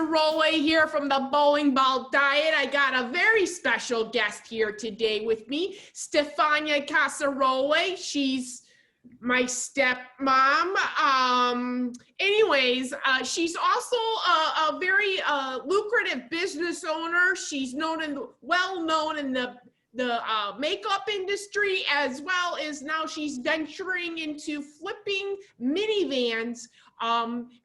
Casserole here from the Bowling Ball Diet. I got a very special guest here today with me, Stephania Casserole. She's my stepmom. She's also a very lucrative business owner. She's well known in the makeup industry, as well as now she's venturing into flipping minivans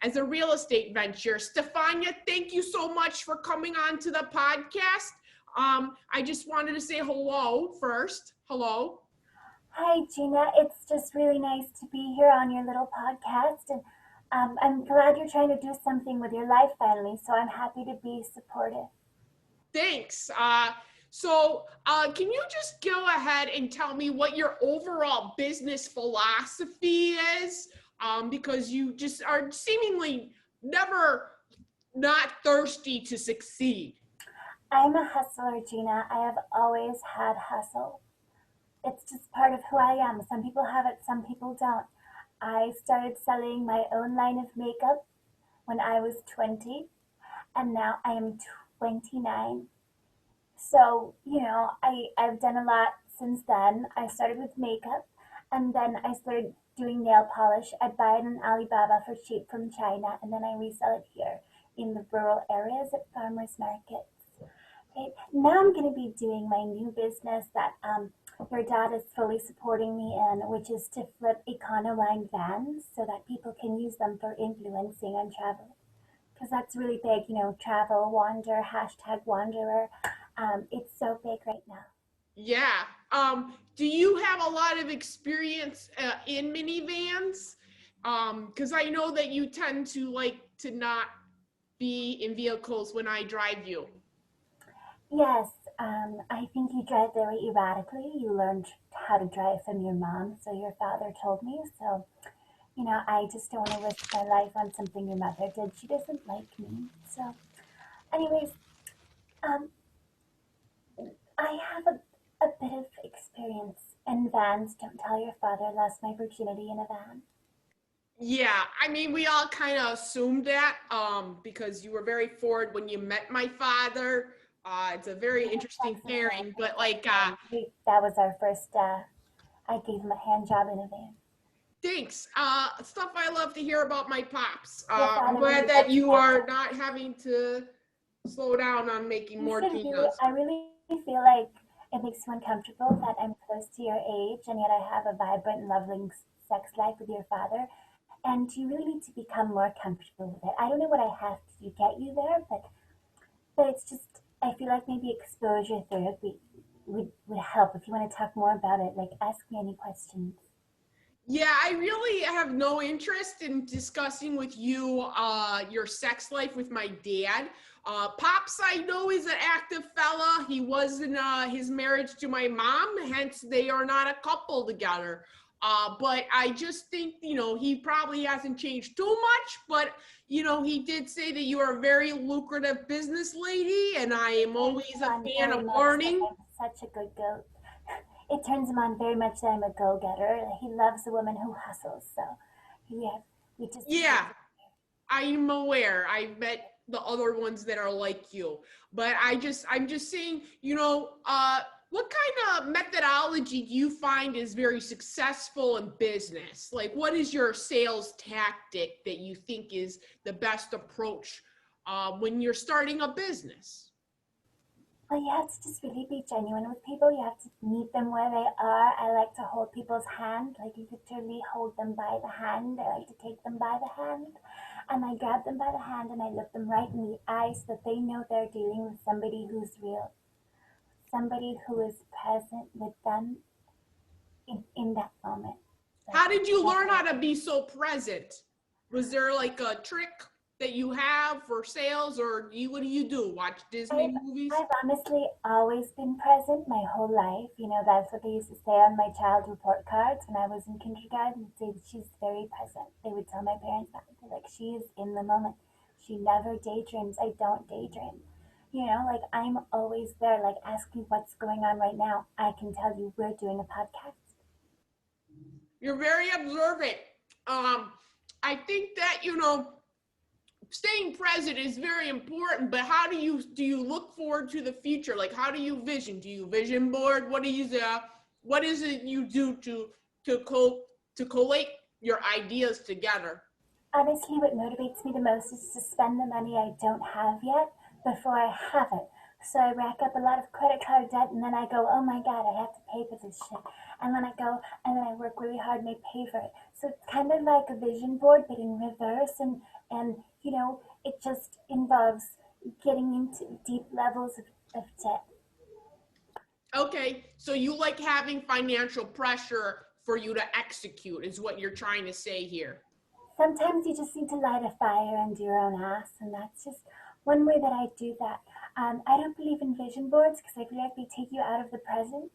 as a real estate venture. Stephania, thank you so much for coming on to the podcast. I just wanted to say hello first. Hello. Hi, Gina. It's just really nice to be here on your little podcast. And I'm glad you're trying to do something with your life finally, so I'm happy to be supportive. Thanks. Can you just go ahead and tell me what your overall business philosophy is? Because you just are seemingly never not thirsty to succeed. I'm a hustler, Gina. I have always had hustle. It's just part of who I am. Some people have it, some people don't. I started selling my own line of makeup when I was 20, and now I am 29. So, I've done a lot since then. I started with makeup, and then I started doing nail polish. I buy it in Alibaba for cheap from China, and then I resell it here in the rural areas at farmers markets. Okay. Now I'm going to be doing my new business that your dad is fully supporting me in, which is to flip econo-line vans so that people can use them for influencing and travel. Because that's really big, travel, wander, #wanderer. It's so big right now. Yeah. Do you have a lot of experience in minivans? Because I know that you tend to like to not be in vehicles when I drive you. Yes, I think you drive very erratically. You learned how to drive from your mom, so your father told me. So, I just don't want to risk my life on something your mother did. She doesn't like me. So, anyways, I have a bit of experience in vans. Don't tell your father I lost my virginity in a van. Yeah, I mean, we all kind of assumed that because you were very forward when you met my father. It's a very interesting pairing, but that was our first, I gave him a hand job in a van. Thanks. Stuff I love to hear about my pops. Yes, I'm glad that you are not having to slow down on making more peanuts. I really feel like it makes you uncomfortable that I'm close to your age and yet I have a vibrant, loving sex life with your father. And you really need to become more comfortable with it. I don't know what I have to get you there, but it's just, I feel like maybe exposure therapy would help. If you want to talk more about it, like ask me any questions. Yeah, I really have no interest in discussing with you your sex life with my dad. Pops, I know, is an active fella. He was in his marriage to my mom, hence they are not a couple together. But I just think, he probably hasn't changed too much, but, he did say that you are a very lucrative business lady, and I am always a fan of learning. I'm such a good goat. It turns him on very much that I'm a go-getter. He loves a woman who hustles, so we just... Yeah, I'm aware. I met the other ones that are like you, but I'm just saying, what kind of methodology do you find is very successful in business? Like, what is your sales tactic that you think is the best approach when you're starting a business? Well, you have to just really be genuine with people. You have to meet them where they are. I like to hold people's hand, like literally hold them by the hand. I like to take them by the hand. And I grab them by the hand and I look them right in the eyes so that they know they're dealing with somebody who's real. Somebody who is present with them in that moment. How did you learn how to be so present? Was there like a trick that you have for sales, or what do you do? Watch Disney movies? I've honestly always been present my whole life. That's what they used to say on my child report cards when I was in kindergarten. They'd say that she's very present. They would tell my parents that. They're like, she is in the moment. She never daydreams. I don't daydream. I'm always there. Like, ask me what's going on right now. I can tell you we're doing a podcast. You're very observant. I think that, staying present is very important, but how do you look forward to the future? Like, how do you vision? Do you vision board? What is it you do to collate your ideas together? Honestly, what motivates me the most is to spend the money I don't have yet before I have it. So I rack up a lot of credit card debt and then I go, oh my God, I have to pay for this shit. And then I go and then I work really hard and I pay for it. So it's kind of like a vision board, but in reverse. And you know, it just involves getting into deep levels of debt. Okay, so you like having financial pressure for you to execute, is what you're trying to say here. Sometimes you just need to light a fire under your own ass, and that's just one way that I do that. I don't believe in vision boards because I feel like they take you out of the present.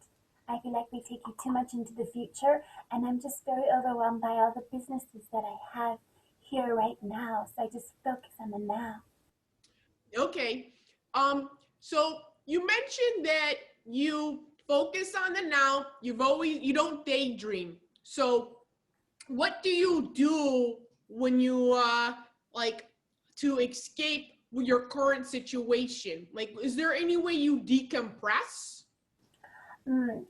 I feel like they take you too much into the future, and I'm just very overwhelmed by all the businesses that I have here right now. So I just focus on the now. Okay. So you mentioned that you focus on the now. You don't daydream. So what do you do when you like to escape your current situation? Like, is there any way you decompress? Mm.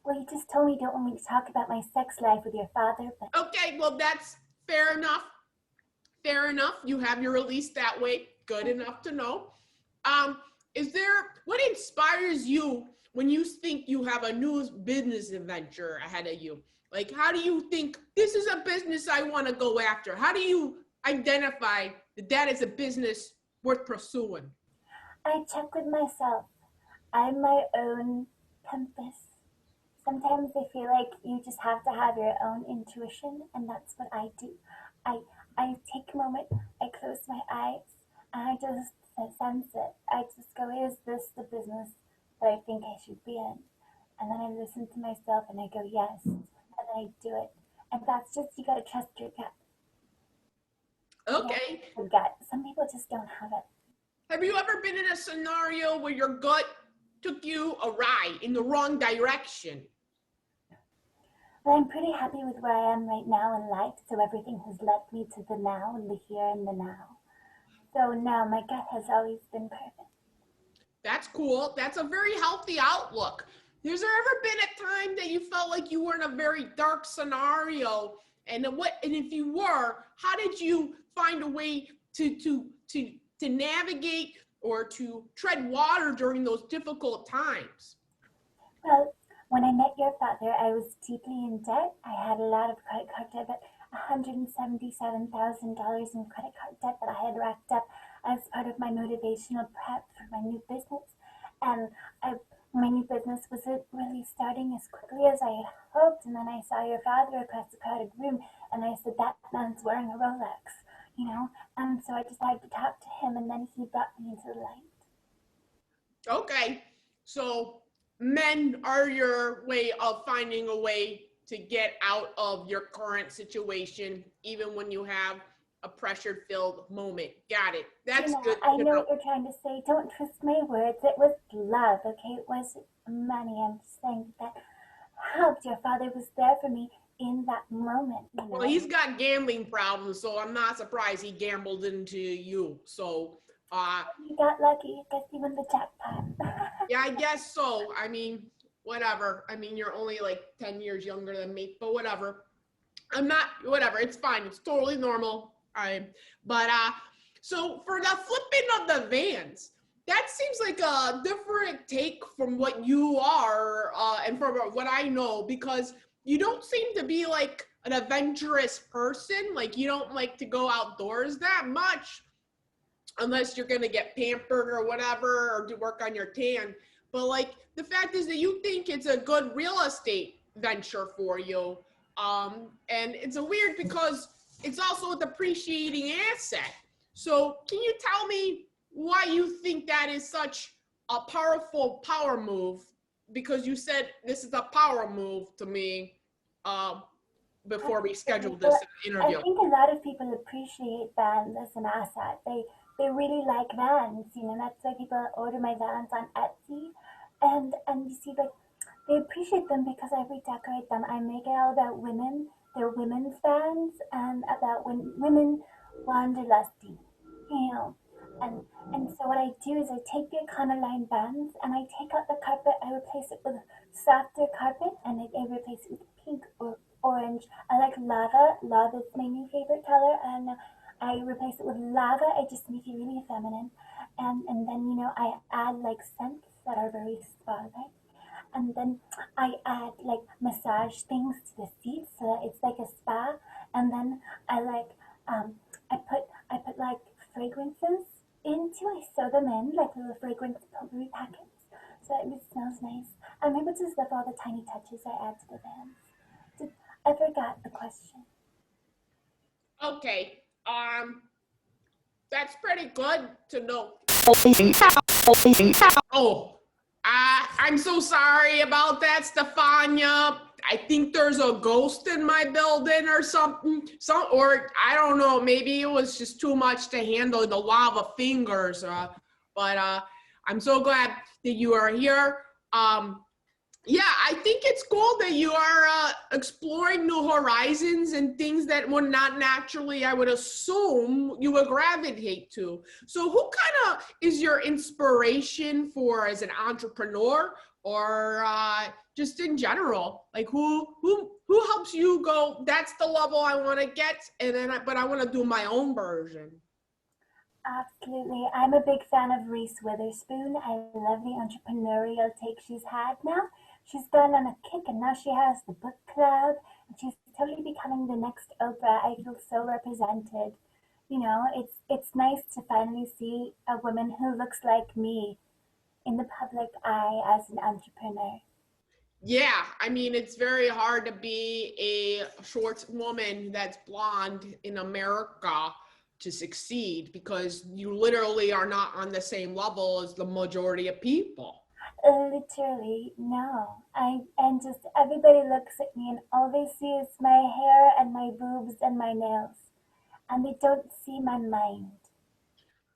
Well, you just told me you don't want me to talk about my sex life with your father, but Okay, well that's fair enough. Fair enough. You have your release that way. Good enough to know. Um, what inspires you when you think you have a new business adventure ahead of you? Like, how do you think this is a business I want to go after? How do you identify that that is a business worth pursuing? I check with myself. I'm my own compass. Sometimes I feel like you just have to have your own intuition, and that's what I do. I I take a moment, I close my eyes, and I just sense it. I just go, is this the business that I think I should be in? And then I listen to myself and I go, yes, and then I do it. And that's just, you gotta trust your gut. You gotta Okay. trust your gut. Some people just don't have it. Have you ever been in a scenario where your gut took you awry in the wrong direction? But I'm pretty happy with where I am right now in life, so everything has led me to the now and the here and the now. So now my gut has always been perfect. That's cool. That's a very healthy outlook. Has there ever been a time that you felt like you were in a very dark scenario? And if you were, how did you find a way to navigate or to tread water during those difficult times? Well, when I met your father, I was deeply in debt. I had a lot of credit card debt, but $177,000 in credit card debt that I had racked up as part of my motivational prep for my new business. And I, my new business wasn't really starting as quickly as I had hoped. And then I saw your father across the crowded room, and I said, that man's wearing a Rolex, you know? And so I decided to talk to him, and then he brought me into the light. Okay, so men are your way of finding a way to get out of your current situation, even when you have a pressure filled moment. Got it. That's Gina, good I to know know. what you're trying to say. Don't twist my words. It was love, okay? It wasn't money. I'm just saying that helped. Your father was there for me in that moment, you Well, know? he's got gambling problems, so I'm not surprised he gambled into you. So, You got lucky. I guess you won the jackpot. yeah, I guess so. I mean, whatever. I mean, you're only like 10 years younger than me, but whatever. I'm not, whatever. It's fine. It's totally normal. But so for the flipping of the vans, that seems like a different take from what you are and from what I know, because you don't seem to be like an adventurous person. Like, you don't like to go outdoors that much unless you're gonna get pampered or whatever, or do work on your tan. But like, the fact is that you think it's a good real estate venture for you. And it's a weird because it's also a depreciating asset. So can you tell me why you think that is such a powerful power move? Because you said this is a power move to me before we scheduled this I interview. think a lot of people appreciate vans as an asset. They really like vans, you know. That's why people order my vans on Etsy, and you see, like, they appreciate them because I redecorate them. I make it all about women. They're women's vans and about women Wanderlusty, you know. And and so what I do is I take the Econoline bands and I take out the carpet, I replace it with softer carpet, and I replace it with pink or orange. I like lava. Lava is my new favorite color, and I replace it with lava. I just make it really feminine, and then I add like scents that are very spa like, and then I add like massage things to the seats so that it's like a spa. And then I like I put like fragrances into. I sew them in like little fragrance potpourri packets so that it smells nice. I'm able to love all the tiny touches I add to the bands. Did, I forgot the question. Okay. That's pretty good to know. Oh, I'm so sorry about that, Stephania. I think there's a ghost in my building or something. Or I don't know. Maybe it was just too much to handle the lava fingers. But I'm so glad that you are here. Yeah, I think it's cool that you are exploring new horizons and things that would not naturally, I would assume, you would gravitate to. So who kind of is your inspiration for as an entrepreneur or just in general? Like who helps you go, that's the level I want to get, and then but I want to do my own version. Absolutely. I'm a big fan of Reese Witherspoon. I love the entrepreneurial take she's had now. She's gone on a kick and now she has the book club and she's totally becoming the next Oprah. I feel so represented. It's nice to finally see a woman who looks like me in the public eye as an entrepreneur. Yeah, I mean, it's very hard to be a short woman that's blonde in America to succeed because you literally are not on the same level as the majority of people. Literally, no. And just everybody looks at me and all they see is my hair and my boobs and my nails. And they don't see my mind.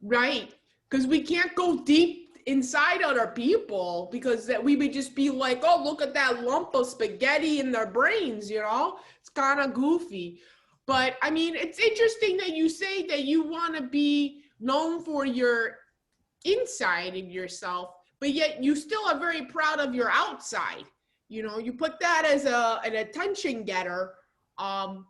Right. Because we can't go deep inside other people because that we would just be like, oh, look at that lump of spaghetti in their brains, It's kind of goofy. But I mean, it's interesting that you say that you want to be known for your inside of yourself, but yet you still are very proud of your outside. You put that as an attention getter. Um,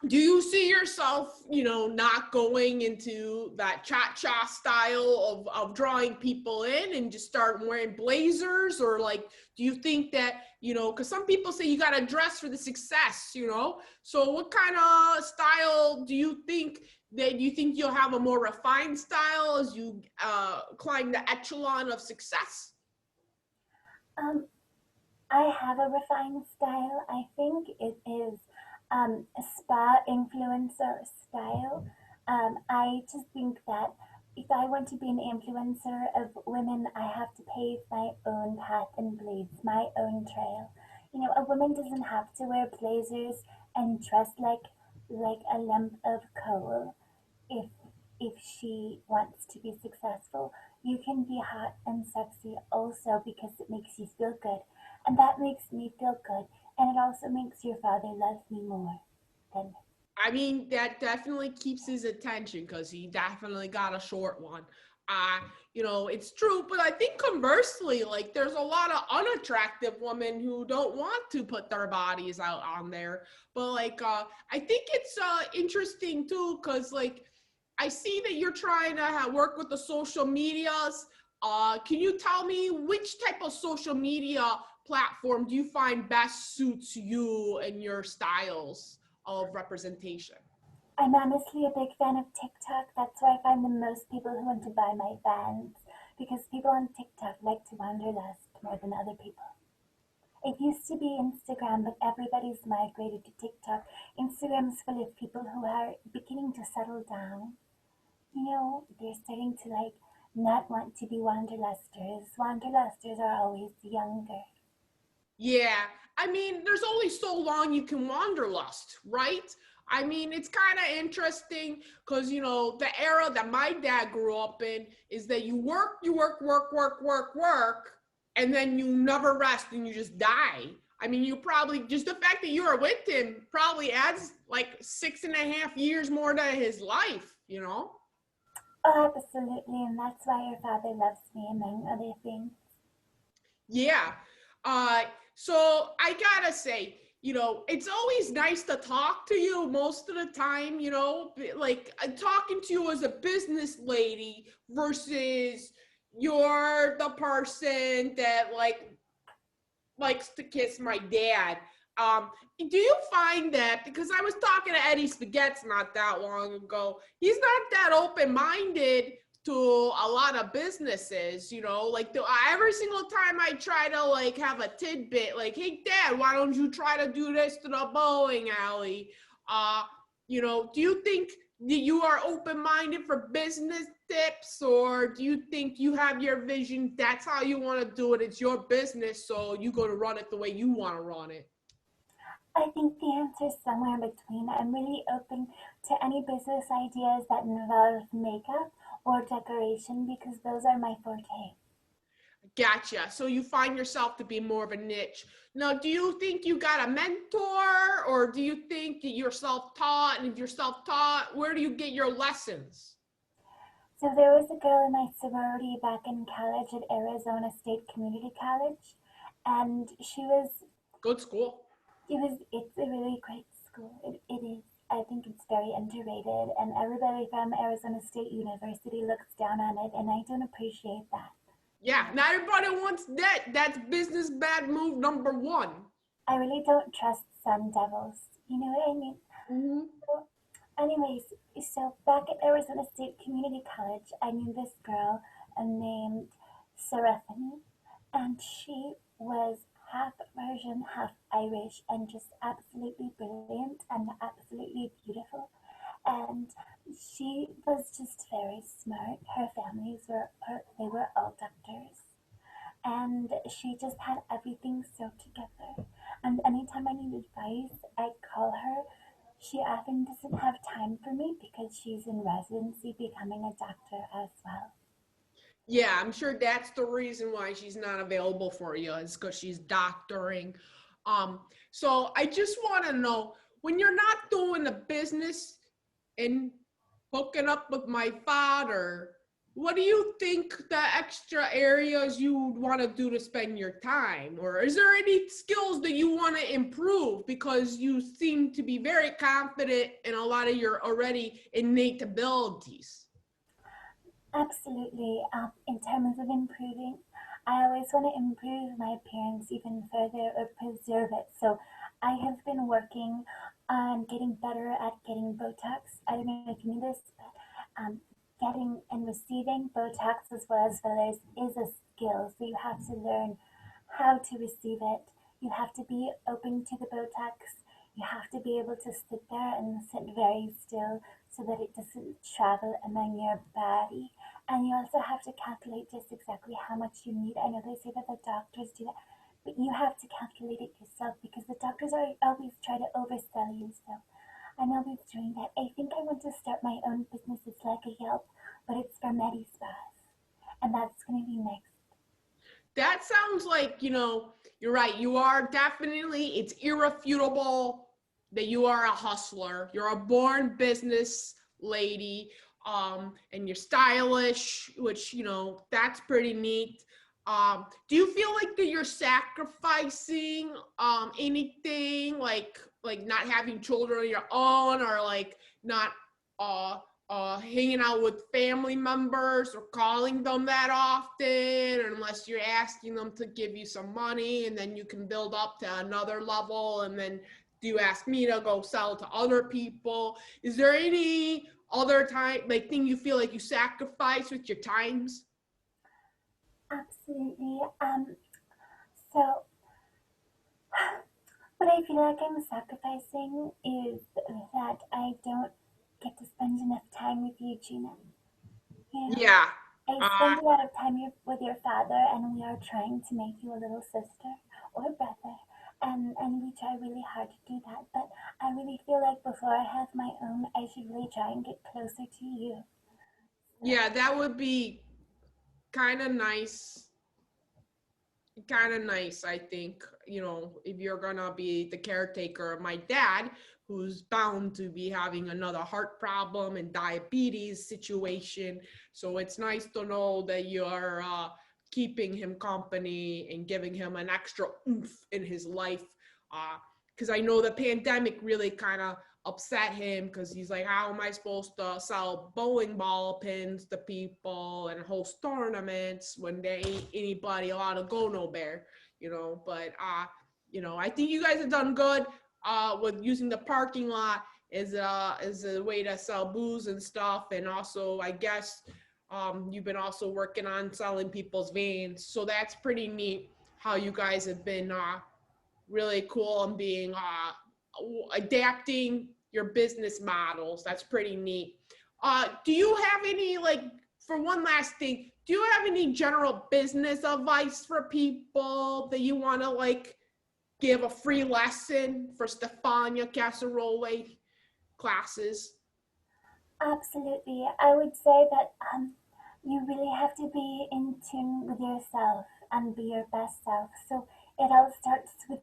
do you see yourself, not going into that cha-cha style of drawing people in and just start wearing blazers? Or like, do you think that, because some people say you got to dress for the success. So what kind of style do you think that you think you'll have a more refined style as you climb the echelon of success? Um, I have a refined style. I think it is a spa influencer style. I just think that if I want to be an influencer of women, I have to pave my own path and blaze my own trail. A woman doesn't have to wear blazers and dress like a lump of coal if if she wants to be successful. You can be hot and sexy also because it makes you feel good. And that makes me feel good. And it also makes your father love me more than. I mean, that definitely keeps his attention because he definitely got a short one. Uh, it's true, but I think conversely, like there's a lot of unattractive women who don't want to put their bodies out on there. But like, I think it's interesting too, because like I see that you're trying to work with the social medias. Can you tell me which type of social media platform do you find best suits you and your styles of representation? I'm honestly a big fan of TikTok. That's where I find the most people who want to buy my bands. Because people on TikTok like to wanderlust more than other people. It used to be Instagram, but everybody's migrated to TikTok. Instagram's full of people who are beginning to settle down. They're starting to like not want to be wanderlusters. Wanderlusters are always younger. Yeah, I mean, there's only so long you can wanderlust, right? I mean, it's kind of interesting because, the era that my dad grew up in is that you work, work, work, work, work, and then you never rest and you just die. I mean, you probably, just the fact that you are with him probably adds like 6.5 years more to his life, you know? Oh, absolutely, and that's why your father loves me, among other things. Yeah. Uh, so I gotta say, it's always nice to talk to you most of the time, like I'm talking to you as a business lady versus you're the person that likes to kiss my dad. Do you find that, because I was talking to Eddie Spaghettis not that long ago, he's not that open-minded to a lot of businesses, like every single time I try to like have a tidbit, like, hey dad, why don't you try to do this to the bowling alley? Do you think that you are open-minded for business tips, or do you think you have your vision, that's how you want to do it, it's your business, so you go to run it the way you want to run it? I think the answer is somewhere in between. I'm really open to any business ideas that involve makeup or decoration because those are my forte. Gotcha. So you find yourself to be more of a niche. Now, do you think you got a mentor, or do you think that you're self-taught? And if you're self-taught, where do you get your lessons? So there was a girl in my sorority back in college at Arizona State Community College, and Good school. it's a really great school. It is. I think it's very underrated, and everybody from Arizona State University looks down on it, and I don't appreciate that. Yeah, not everybody wants that. That's business bad move number one. I really don't trust sun devils. You know what I mean? Mm-hmm. So, anyways, so back at Arizona State Community College, I knew this girl named Stephanie, and she was half Persian, half Irish, and just absolutely brilliant and absolutely beautiful. And she was just very smart. They were all doctors, and she just had everything so together. And anytime I need advice, I call her. She often doesn't have time for me because she's in residency becoming a doctor as well. Yeah, I'm sure that's the reason why she's not available for you, is because she's doctoring. Um, so I just want to know, when you're not doing the business and hooking up with my father, what do you think the extra areas you would want to do to spend your time? Or is there any skills that you want to improve? Because you seem to be very confident in a lot of your already innate abilities. Absolutely. In terms of improving, I always want to improve my appearance even further or preserve it. So I have been working on getting better at getting Botox. I don't know if you knew this, but getting and receiving Botox as well as fillers is a skill. So you have to learn how to receive it. You have to be open to the Botox. You have to be able to sit there and sit very still so that it doesn't travel among your body. And you also have to calculate just exactly how much you need. I know they say that the doctors do that, but you have to calculate it yourself because the doctors are always try to oversell you. So I'm always doing that. I think I want to start my own business. It's like a Yelp, but it's for Medi spas, and that's going to be next. That sounds like, you're right. You are definitely, it's irrefutable that you are a hustler. You're a born business lady, and you're stylish, which, that's pretty neat. Do you feel like that you're sacrificing anything, like not having children of your own, or like not uh hanging out with family members or calling them that often, unless you're asking them to give you some money, and then you can build up to another level, and then do you ask me to go sell to other people? Is there any other time, like, thing you feel like you sacrifice with your times? Absolutely. So what I feel like I'm sacrificing is that I don't get to spend enough time with you, Gina. You know, Yeah. I uh spend a lot of time with your father, and we are trying to make you a little sister or brother, and we try really hard to do that. But I really feel like before I have my own, I should really try and get closer to you. So yeah, that would be kind of nice. kind of nice, I think, you know, if you're gonna be the caretaker of my dad, who's bound to be having another heart problem and diabetes situation. So it's nice to know that you're keeping him company and giving him an extra oomph in his life. Because I know the pandemic really kind of upset him because he's like, how am I supposed to sell bowling ball pins to people and host tournaments when there ain't anybody allowed to go nowhere, you know? But you know, I think you guys have done good with using the parking lot as a way to sell booze and stuff, and also I guess you've been also working on selling people's vans, so that's pretty neat how you guys have been really cool and being adapting your business models. That's pretty neat. Do you have any, like, for one last thing, do you have any general business advice for people that you want to like give a free lesson for Stephania Casserole classes? Absolutely. I would say that you really have to be in tune with yourself and be your best self. So it all starts with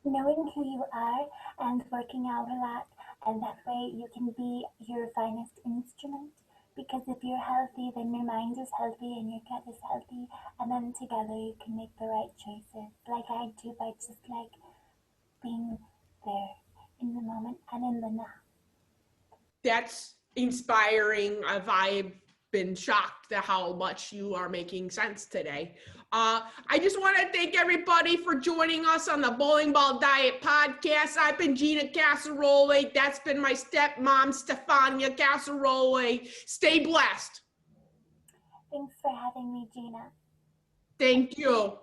knowing who you are and working out a lot, and that way you can be your finest instrument. Because if you're healthy, then your mind is healthy and your gut is healthy, and then together you can make the right choices, like I do by just like being there in the moment and in the now. That's inspiring. I've been shocked at how much you are making sense today. I just want to thank everybody for joining us on the Bowling Ball Diet podcast. I've been Gina Casserole. That's been my stepmom, Stephania Casserole. Stay blessed. Thanks for having me, Gina. Thank you.